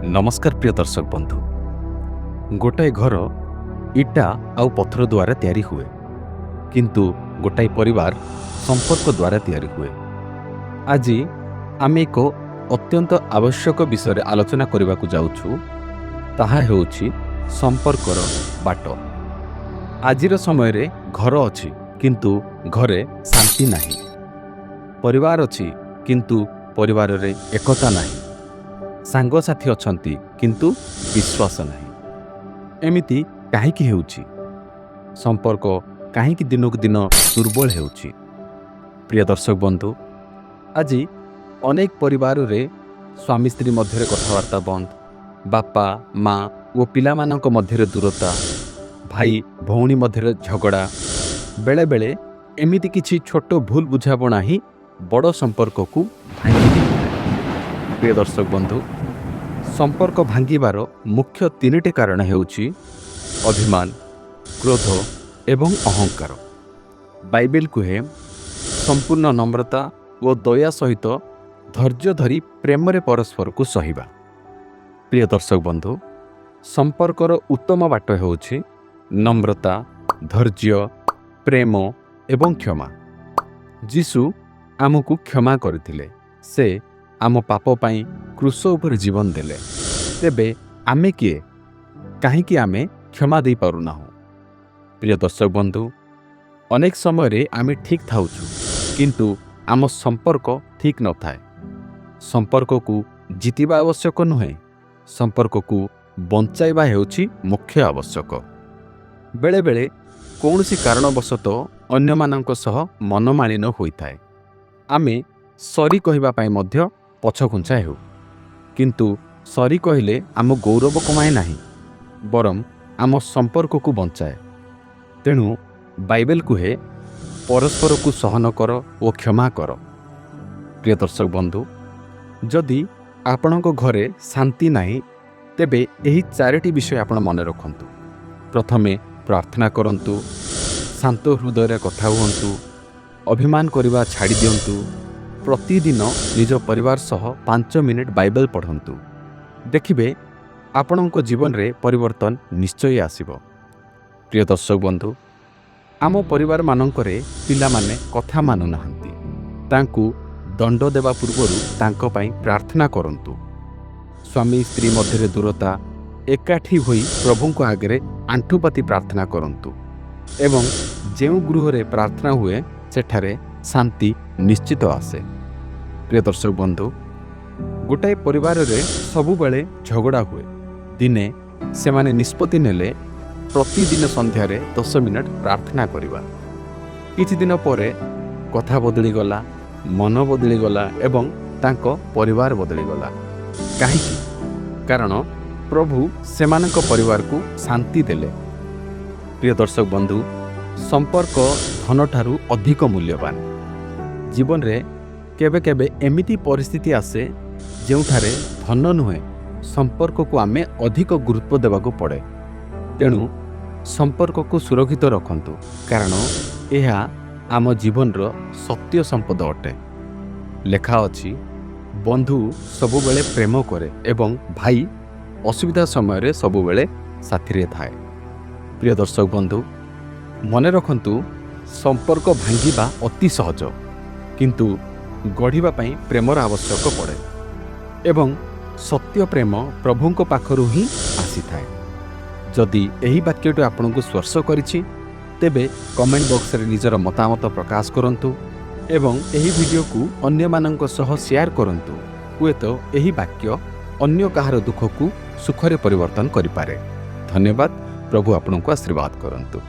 नमस्कार प्रिय दर्शक बंधु। गोटाए घर इटा आउ पत्थर द्वारा तैयारी हुए, किंतु गोटाए परिवार संपर्क द्वारा तैयारी हुए। आज आम एक अत्यंत आवश्यक विषय आलोचना करने को जाउछु, ताहा हेउछि संपर्कर बाट। आजिर समय रे घर अछि किंतु घरे शांति नाही, परिवार अछि किंतु परिवार रे एकता नाही, सांग साथी अछंती किंतु विश्वास नाही। एमिति काहेकि हेउछि? संपर्क काहेकि दिनक दिन दुर्बल हेउछि? प्रिय दर्शक बंधु, आज अनेक परिवार रे स्वामी स्त्री मध्य कथबार्ता बंद, बापा माँ और पिला मानक मध्य दूरता, भाई भौणी मध्य झगड़ा, बेले बेले एमिति किछि छोट भूल बुझाबणा ही बड़ संपर्क को भांगी दिए। प्रिय दर्शक बंधु, संपर्क भांगिबार मुख्य तीनटी कारण हेउछि अभिमान, क्रोध एवं अहंकार। बाइबल कहे संपूर्ण नम्रता और दया सहित धैर्य धरी प्रेम रे परस्पर को सहिबा। प्रिय दर्शक बंधु, संपर्कर उत्तम बाट हेउछि नम्रता, धैर्य, प्रेम एवं क्षमा। जीशु आमको क्षमा करथिले, से आम पाप पाई क्रूस उपर जीवन देले। तेबे आमे किए? काहेकि आमे क्षमा दे पारुना हो? प्रिय दर्शक बंधु, अनेक समय रे आमे ठीक थाउछु किंतु आम संपर्क ठीक न थाए। संपर्क को जितिबा आवश्यक नुहे, संपर्क को बंचाइबा हेउछि मुख्य आवश्यक। बेले बेले कौनसी कारणवशतः अन्य मानक सह मनमालिन होइथाए। आमे सरी कहिबा पाई मध्य पछघुंचा हेउ, किंतु सरी कहिले आम गौरव कमाए नाही, बरम आम संपर्क को बंचाए। तेणु बाइबल कहे परस्पर को सहन कर और क्षमा कर। प्रिय दर्शक बंधु, जदि आपणको घरे शांति नाही, तेबे एही चारिटी विषय आपण मन रखंतु। प्रथमे प्रार्थना करंतु, शांत हृदय कथा हुअंतु, अभिमान करिबा छाड़ी दियंतु, प्रतिदिन निज परिवार सह 5 मिनिट बाइबल पढ़ंतु। देखिबे आपणको जीवन रे परिवर्तन निश्चय आसीबो। प्रिय दर्शक बंधु, आम परिवार मानकरे पिला माने कथा मानु नाहंती, तांकु दंड देवा पूर्वरु तांको पाई प्रार्थना करंतु। स्वामी स्त्री मध्य दूरता, एकाठी होई प्रभुको आगे आंठुपाती प्रार्थना करंतु, एवं जेउ गृह रे प्रार्थना हुए सेठारे शांति निश्चित आसे। प्रिय दर्शक बंधु, गोटाए परिवार रे सबु बेले झगड़ा हुए। दिने से माने निष्पत्ति नेले प्रतिदिन संध्या रे 10 मिनिट प्रार्थना करिबा। किछि दिन परे कथा बदली गला, मन बदली गला एवं तांको परिवार बदली गला। काहेकि? कारण प्रभु सेमानक परिवार को शांति देले। प्रिय दर्शक बंधु, संपर्क धन ठारू अधिक मूल्यवान। जीवन रे केबे केबे एमिति परिस्थिति आसे जेउठारे धन नुहे, संपर्क को आमे अधिक गुरुत्व देवाको पड़े। तेणु संपर्क को सुरक्षित रखंतु, कारण यह आम जीवन रो सत्य संपद अटे। लेखा अछि, बंधु सबुबेले प्रेम करे एवं भाई असुविधा समय रे सबुबेले साथी रे थाए। प्रिय दर्शक बंधु, मने रखंतु, संपर्क भांगिबा अति सहज, किंतु गढ़िबा पाई प्रेमर आवश्यक पड़े एवं सत्य प्रेम प्रभुंको पाखरु ही आसी थाए। जदि एही वाक्यटी आपनकु स्पर्श करिछि, तेबे कमेंट बॉक्स रे निजर मतामत प्रकाश करंतु एवं एही वीडियो को अन्य मानक सह शेयर करंतु। हुएतो एही वाक्य अन्य काहार दुख को सुखरे परिवर्तन करि पारे। धन्यवाद। प्रभु आपनकु आशीर्वाद करंतु।